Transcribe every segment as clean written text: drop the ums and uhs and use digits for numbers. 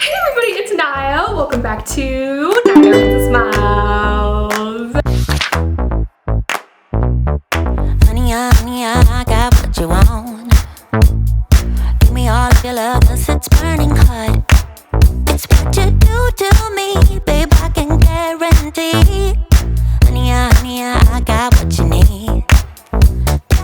Hey everybody, it's Naya. Welcome back to Naya Smiles. Honey, I got what you want. Give me all of your love, 'cause it's burning hot. It's what you do to me, babe, I can guarantee. Honey, I got what you need.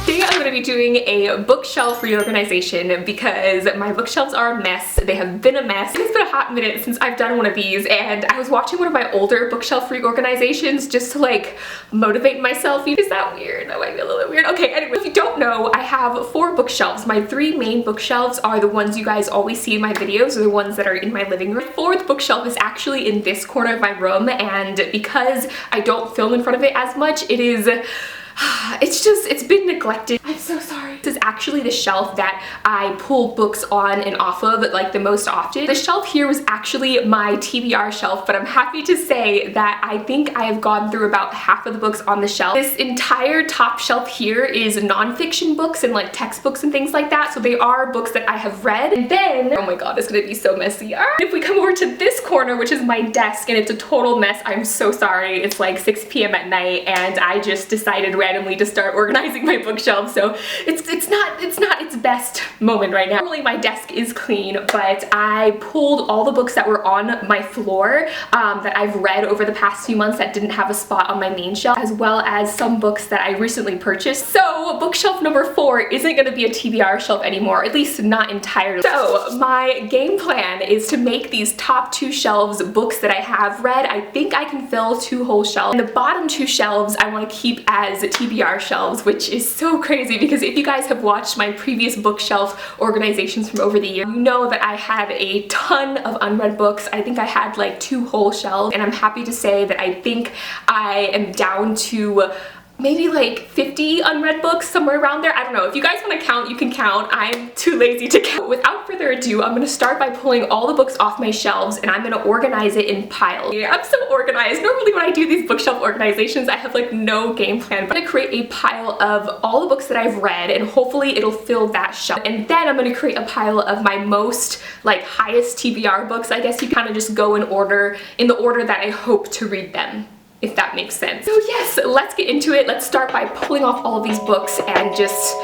Today I'm going to be doing a bookshelf reorganization because my bookshelves are a mess. They have been a mess. It's been a hot minute since I've done one of these, and I was watching one of my older bookshelf reorganizations just to like motivate myself. Is that weird? That might be a little bit weird. Okay, anyway, if you don't know, I have 4 bookshelves. My 3 main bookshelves are the ones you guys always see in my videos, or the ones that are in my living room. The 4th bookshelf is actually in this corner of my room, and because I don't film in front of it as much, it's been neglected. I'm so sorry. This is actually the shelf that I pull books on and off of like the most often. The shelf here was actually my TBR shelf, but I'm happy to say that I think I have gone through about half of the books on the shelf. This entire top shelf here is nonfiction books and like textbooks and things like that. So they are books that I have read. And then, oh my god, it's gonna be so messy. If we come over to this corner, which is my desk, and it's a total mess, I'm so sorry. It's like 6 p.m. at night and I just decided randomly to start organizing my bookshelf, so it's not its best moment right now. Normally my desk is clean, but I pulled all the books that were on my floor that I've read over the past few months that didn't have a spot on my main shelf, as well as some books that I recently purchased. So bookshelf number 4 isn't going to be a TBR shelf anymore, at least not entirely. So my game plan is to make these top 2 shelves books that I have read. I think I can fill 2 whole shelves. And the bottom 2 shelves I want to keep as TBR shelves, which is so crazy because if you guys have watched my previous bookshelf organizations from over the year, you know that I had a ton of unread books. I think I had like 2 whole shelves, and I'm happy to say that I think I am down to maybe like 50 unread books, somewhere around there. I don't know. If you guys want to count, you can count. I'm too lazy to count. Without further ado, I'm going to start by pulling all the books off my shelves, and I'm going to organize it in piles. Yeah, I'm so organized. Normally when I do these bookshelf organizations, I have like no game plan, but I'm going to create a pile of all the books that I've read, and hopefully it'll fill that shelf. And then I'm going to create a pile of my most like highest TBR books. I guess you kind of just go in order, in the order that I hope to read them, if that makes sense. So yes, let's get into it. Let's start by pulling off all of these books and just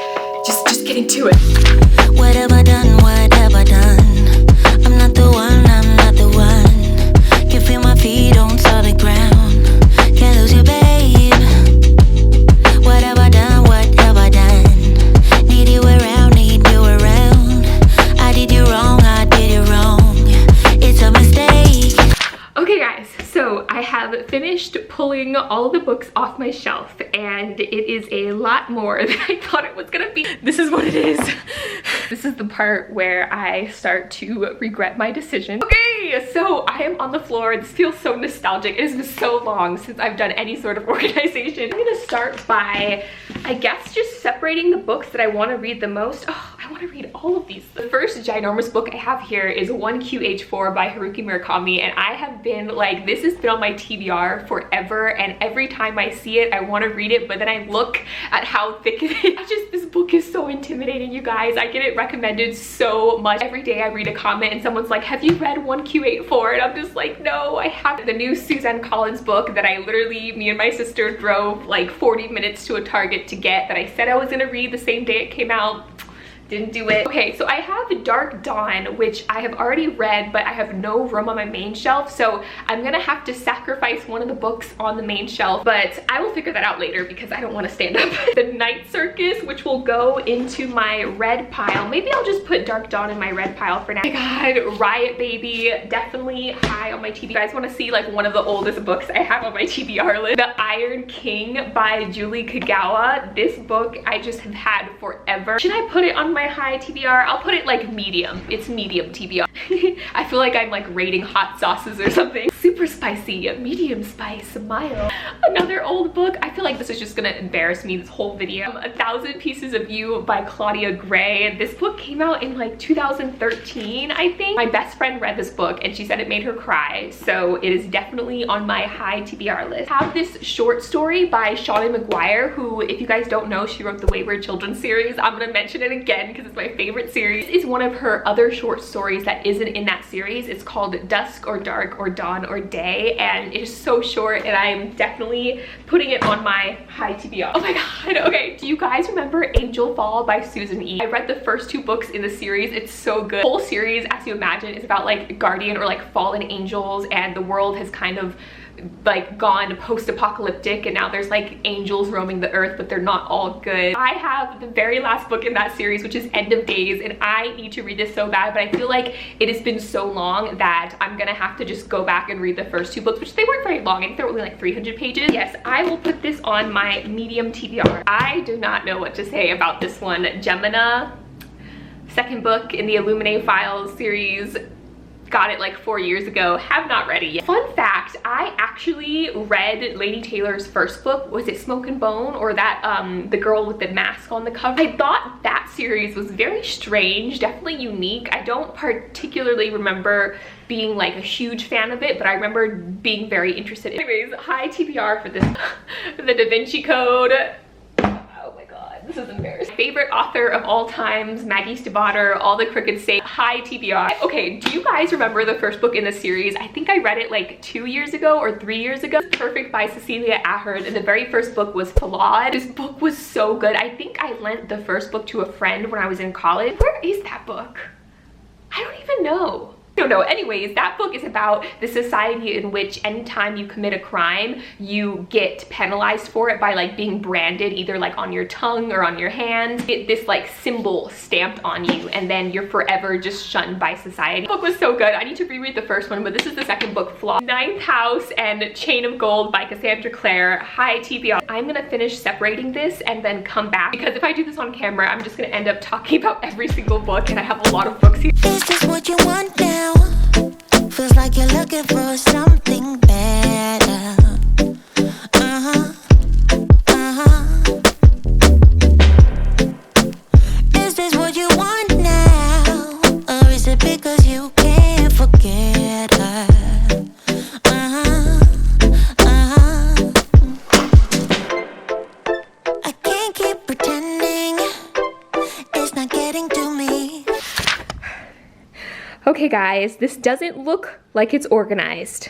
get into it. What have I done? What have I done? I'm not the one, I'm not the one. You feel my feet on solid ground. Can't lose you, babe. What have I done? What have I done? Need you around, need you around. I did you wrong, I did you wrong. It's a mistake. Okay guys, so I have finished pulling all of the books off my shelf, and it is a lot more than I thought it was gonna be. This is what it is. This is the part where I start to regret my decision. Okay, so I am on the floor. This feels so nostalgic. It has been so long since I've done any sort of organization. I'm gonna start by, I guess, just separating the books that I want to read the most. Oh, I want to read all of these. The first ginormous book I have here is 1QH4 by Haruki Murakami, and I have been like, this has been on my TBR forever, and every time I see it I want to read it, but then I look at how thick it is. This book is so intimidating, you guys. I get it recommended so much. Every day I read a comment and someone's like, have you read 1QH4? And I'm just like, no, I haven't. The new Suzanne Collins book that I literally, me and my sister drove like 40 minutes to a Target to get, that I said I was gonna read the same day it came out. Didn't do it. Okay, so I have Dark Dawn, which I have already read, but I have no room on my main shelf, so I'm gonna have to sacrifice one of the books on the main shelf, but I will figure that out later because I don't want to stand up. The Night Circus, which will go into my red pile. Maybe I'll just put Dark Dawn in my red pile for now. Oh my god, Riot Baby, definitely high on my TBR. You guys want to see like one of the oldest books I have on my TBR list? The Iron King by Julie Kagawa. This book I just have had forever. Should I put it on my high TBR? I'll put it like medium. It's medium TBR. I feel like I'm like rating hot sauces or something. super spicy, medium spice, mild. Another old book. I feel like this is just gonna embarrass me this whole video. 1,000 Pieces of You by Claudia Gray. This book came out in like 2013, I think. My best friend read this book and she said it made her cry, so it is definitely on my high TBR list. I have this short story by Shauna McGuire, who, if you guys don't know, she wrote the Wayward Children series. I'm gonna mention it again because it's my favorite series. This is one of her other short stories that isn't in that series. It's called Dusk or Dark or Dawn or Day, and it is so short, and I'm definitely putting it on my high TBR. Oh my god, okay. Do you guys remember Angel Fall by Susan E? I read the first 2 books in the series. It's so good. The whole series, as you imagine, is about like guardian or like fallen angels, and the world has kind of like gone post-apocalyptic, and now there's like angels roaming the earth, but they're not all good. I have the very last book in that series, which is End of Days, and I need to read this so bad, but I feel like it has been so long that I'm gonna have to just go back and read the first 2 books, which they weren't very long. I think they're only like 300 pages. Yes, I will put this on my medium TBR. I do not know what to say about this one. Gemina, second book in the Illuminae Files series. Got it like 4 years ago, have not read it yet. Fun fact, I actually read Lady Taylor's first book. Was it Smoke and Bone, or that the girl with the mask on the cover? I thought that series was very strange, definitely unique. I don't particularly remember being like a huge fan of it, but I remember being very interested. Anyways, high TBR for this. The Da Vinci Code. This is embarrassing. Favorite author of all times, Maggie Stiefvater, All the Crooked Say, high TBR. Okay, do you guys remember the first book in the series? I think I read it like 2 years ago or 3 years ago. Perfect by Cecilia Ahern, and the very first book was Flawed. This book was so good. I think I lent the first book to a friend when I was in college. Where is that book? I don't even know. I don't know. Anyways, that book is about the society in which anytime you commit a crime, you get penalized for it by like being branded either like on your tongue or on your hand. Get this like symbol stamped on you, and then you're forever just shunned by society. The book was so good. I need to reread the first one, but this is the second book, Flaw. Ninth House and Chain of Gold by Cassandra Clare, high TBR. I'm gonna finish separating this and then come back, because if I do this on camera, I'm just gonna end up talking about every single book, and I have a lot of books here. Is this what you want now? Feels like you're looking for something better. Is this what you want now? Or is it because you can't forget her? I can't keep pretending it's not getting to me. Okay guys, this doesn't look like it's organized,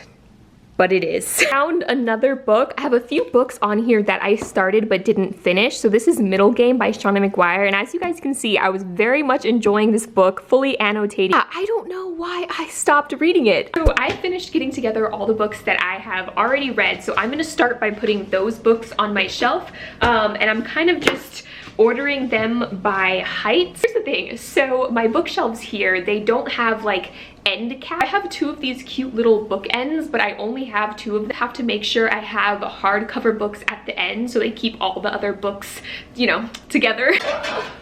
but it is. Found another book. I have a few books on here that I started but didn't finish. So this is Middle Game by Shauna McGuire, and as you guys can see, I was very much enjoying this book, fully annotated. I don't know why I stopped reading it. So I finished getting together all the books that I have already read, so I'm gonna start by putting those books on my shelf, and I'm kind of just ordering them by height. Here's the thing, so my bookshelves here, they don't have like end cap. I have 2 of these cute little bookends, but I only have 2 of them. I have to make sure I have hardcover books at the end so they keep all the other books, you know, together.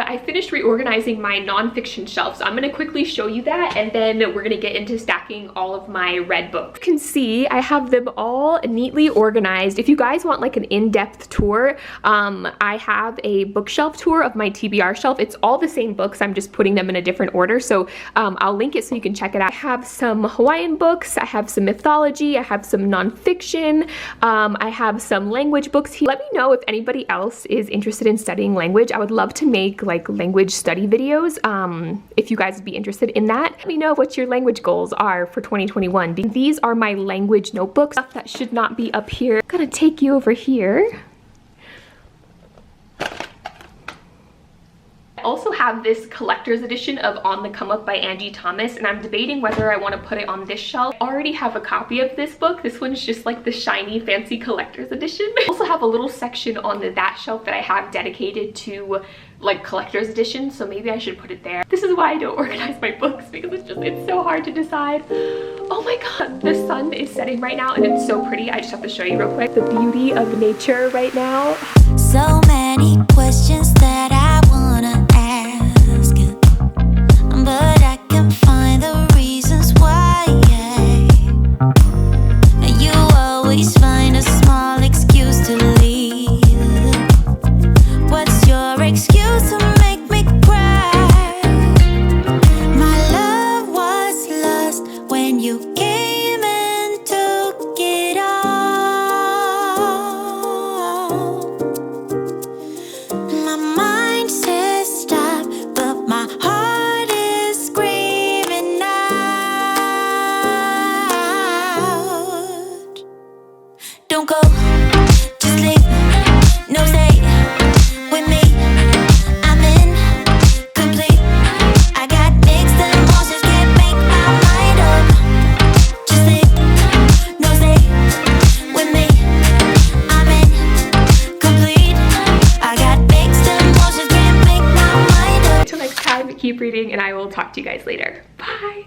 I finished reorganizing my nonfiction shelf, so I'm gonna quickly show you that, and then we're gonna get into stacking all of my read books. You can see I have them all neatly organized. If you guys want like an in-depth tour, I have a bookshelf tour of my TBR shelf. It's all the same books, I'm just putting them in a different order, so I'll link it so you can check it out. I have some Hawaiian books, I have some mythology, I have some nonfiction, I have some language books here. Let me know if anybody else is interested in studying language. I would love to make like language study videos, if you guys would be interested in that. Let me know what your language goals are for 2021. These are my language notebooks. Stuff that should not be up here. I'm gonna take you over here. I also have this collector's edition of On the Come Up by Angie Thomas, and I'm debating whether I want to put it on this shelf. I already have a copy of this book. This one's just like the shiny fancy collector's edition. I also have a little section on that shelf that I have dedicated to like collector's edition, so maybe I should put it there. This is why I don't organize my books, because it's so hard to decide. Oh my god, the sun is setting right now and it's so pretty. I just have to show you real quick the beauty of nature right now. So many questions that I wanna ask, but I can find the reasons why. You came and took it all. My mind says stop, but my heart is screaming out. Don't go, just leave. No stay with me. I'm incomplete. I got mixed emotions, can't make my mind up. Just leave. No stay with me. I'm incomplete. I got mixed emotions, can't make my mind up. Until next time, keep reading, and I will talk to you guys later. Bye.